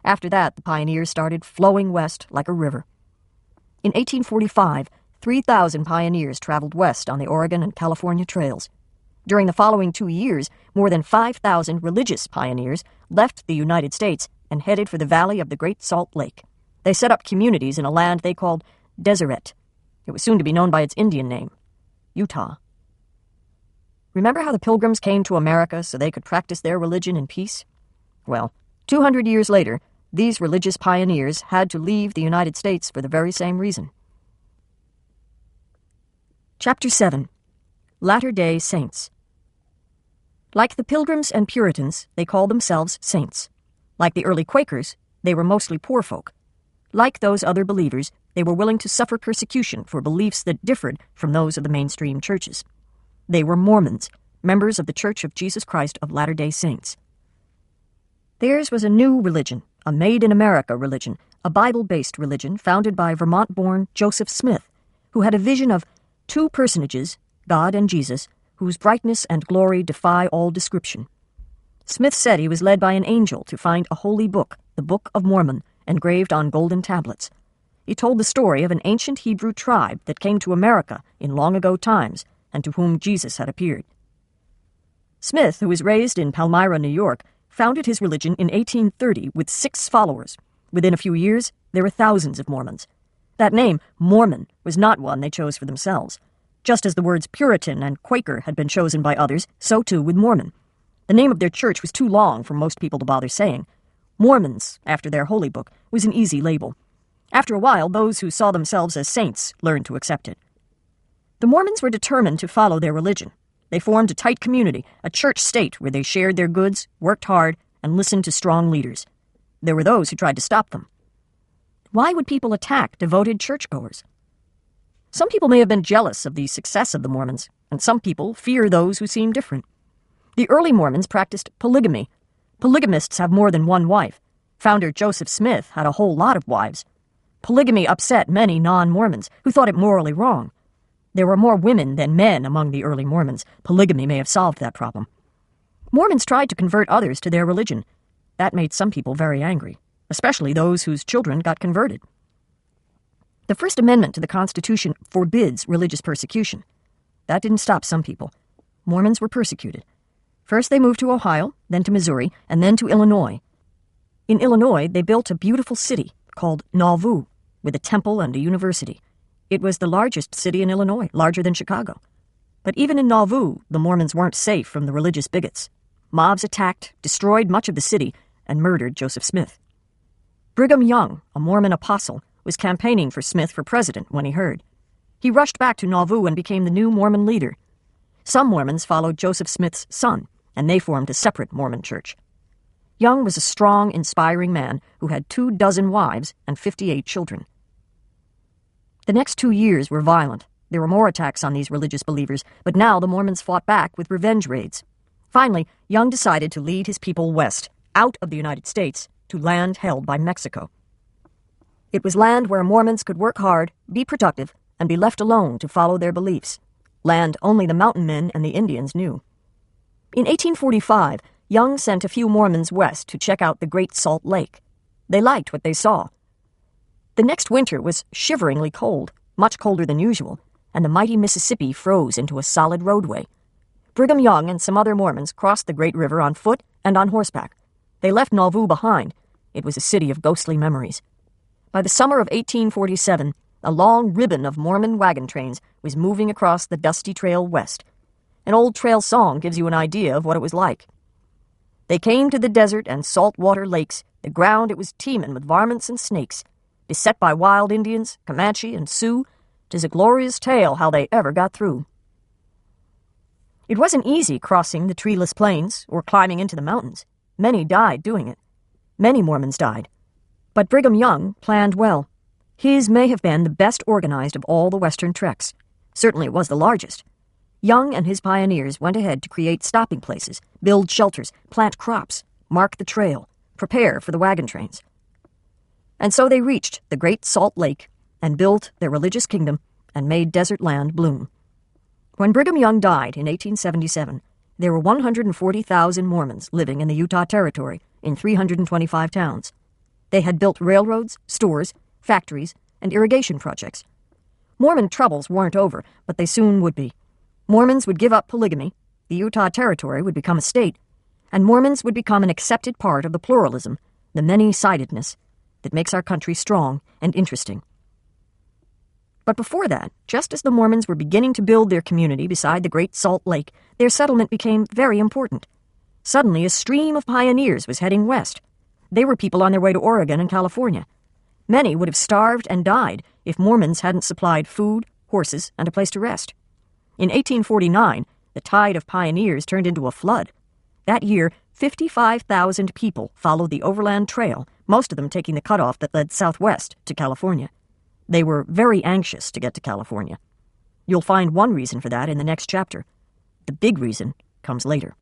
After that, the pioneers started flowing west like a river. In 1845, 3,000 pioneers traveled west on the Oregon and California trails. During the following 2 years, more than 5,000 religious pioneers left the United States and headed for the valley of the Great Salt Lake. They set up communities in a land they called Deseret. It was soon to be known by its Indian name, Utah. Remember how the Pilgrims came to America so they could practice their religion in peace? Well, 200 years later, these religious pioneers had to leave the United States for the very same reason. Chapter 7. Latter-day Saints. Like the Pilgrims and Puritans, they called themselves saints. Like the early Quakers, they were mostly poor folk. Like those other believers, they were willing to suffer persecution for beliefs that differed from those of the mainstream churches. They were Mormons, members of the Church of Jesus Christ of Latter-day Saints. Theirs was a new religion, a made-in-America religion, a Bible-based religion founded by Vermont-born Joseph Smith, who had a vision of two personages, God and Jesus, whose brightness and glory defy all description. Smith said he was led by an angel to find a holy book, the Book of Mormon, engraved on golden tablets. He told the story of an ancient Hebrew tribe that came to America in long-ago times and to whom Jesus had appeared. Smith, who was raised in Palmyra, New York, founded his religion in 1830 with 6 followers. Within a few years, there were thousands of Mormons. That name, Mormon, was not one they chose for themselves. Just as the words Puritan and Quaker had been chosen by others, so too with Mormon. The name of their church was too long for most people to bother saying. Mormons, after their holy book, was an easy label. After a while, those who saw themselves as saints learned to accept it. The Mormons were determined to follow their religion. They formed a tight community, a church state where they shared their goods, worked hard, and listened to strong leaders. There were those who tried to stop them. Why would people attack devoted churchgoers? Some people may have been jealous of the success of the Mormons, and some people fear those who seem different. The early Mormons practiced polygamy. Polygamists have more than one wife. Founder Joseph Smith had a whole lot of wives. Polygamy upset many non-Mormons who thought it morally wrong. There were more women than men among the early Mormons. Polygamy may have solved that problem. Mormons tried to convert others to their religion. That made some people very angry, especially those whose children got converted. The First Amendment to the Constitution forbids religious persecution. That didn't stop some people. Mormons were persecuted. First they moved to Ohio, then to Missouri, and then to Illinois. In Illinois, they built a beautiful city called Nauvoo, with a temple and a university. It was the largest city in Illinois, larger than Chicago. But even in Nauvoo, the Mormons weren't safe from the religious bigots. Mobs attacked, destroyed much of the city, and murdered Joseph Smith. Brigham Young, a Mormon apostle, was campaigning for Smith for president when he heard. He rushed back to Nauvoo and became the new Mormon leader. Some Mormons followed Joseph Smith's son, and they formed a separate Mormon church. Young was a strong, inspiring man who had 24 wives and 58 children. The next 2 years were violent. There were more attacks on these religious believers, but now the Mormons fought back with revenge raids. Finally, Young decided to lead his people west, out of the United States, to land held by Mexico. It was land where Mormons could work hard, be productive, and be left alone to follow their beliefs. Land only the mountain men and the Indians knew. In 1845, Young sent a few Mormons west to check out the Great Salt Lake. They liked what they saw. The next winter was shiveringly cold, much colder than usual, and the mighty Mississippi froze into a solid roadway. Brigham Young and some other Mormons crossed the great river on foot and on horseback. They left Nauvoo behind. It was a city of ghostly memories. By the summer of 1847, a long ribbon of Mormon wagon trains was moving across the dusty trail west. An old trail song gives you an idea of what it was like. They came to the desert and salt-water lakes. The ground it was teeming with varmints and snakes. Beset by wild Indians, Comanche, and Sioux, 'tis a glorious tale how they ever got through. It wasn't easy crossing the treeless plains or climbing into the mountains. Many died doing it. Many Mormons died. But Brigham Young planned well. His may have been the best organized of all the western treks. Certainly it was the largest. Young and his pioneers went ahead to create stopping places, build shelters, plant crops, mark the trail, prepare for the wagon trains. And so they reached the Great Salt Lake and built their religious kingdom and made desert land bloom. When Brigham Young died in 1877, there were 140,000 Mormons living in the Utah Territory in 325 towns. They had built railroads, stores, factories, and irrigation projects. Mormon troubles weren't over, but they soon would be. Mormons would give up polygamy, the Utah Territory would become a state, and Mormons would become an accepted part of the pluralism, the many-sidedness, that makes our country strong and interesting. But before that, just as the Mormons were beginning to build their community beside the Great Salt Lake, their settlement became very important. Suddenly, a stream of pioneers was heading west. They were people on their way to Oregon and California. Many would have starved and died if Mormons hadn't supplied food, horses, and a place to rest. In 1849, the tide of pioneers turned into a flood. That year, 55,000 people followed the Overland Trail, most of them taking the cutoff that led southwest to California. They were very anxious to get to California. You'll find one reason for that in the next chapter. The big reason comes later.